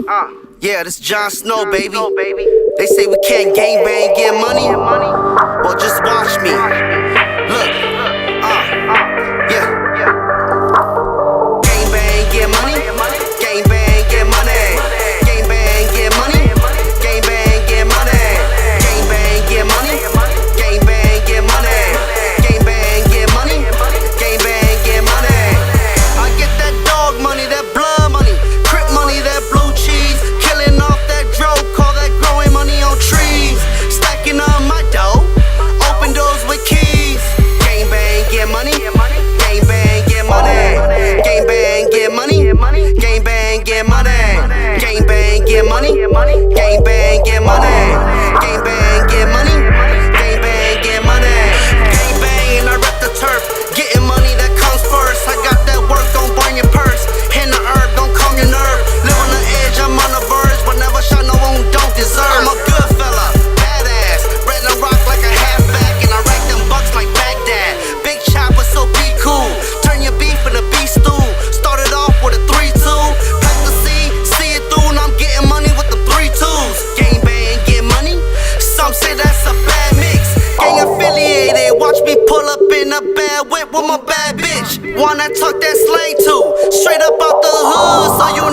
Yeah, this Jon Snow, baby. They say we can't gangbang, get money. Well, just watch me. Look, yeah. Gangbang, get money. Gangbang, get money. Gangbang, get money. Gangbang, get money. Gangbang, get money. Gangbang, get money. Gangbang, get money. Gangbang, get money. I get that dog money, that blood money, crip money, that blue cheese. Killing off that dro, call that growing money on trees. Stacking up my dough, open doors with keys. Gangbang, get money. Gangbang, get money. Gangbang, get money. Gangbang, get money. Gangbang, get money. Gangbang, get money. Gangbang, get money. Gangbang, get money. Gangbang, and I rep the turf. Getting money that comes first. I got that work, don't burn your purse. Hand the herb, don't calm your nerve. Live on the edge, I'm on the verge, but never shot no one who don't deserve. I'm a good fella, badass. Red and rock like a halfback, and I rack them bucks like Baghdad. Big chopper, so be cool. Turn your beef into beef stew. Started off with a 3-2. Plant the seed, see it through, and I'm getting money with the 3-2s. Gangbang, get money. Some say that's a bad mix. Gang affiliated, watch me pull up in a bad whip with my bad bitch. One that talk that slang too. Straight up out the hood, so you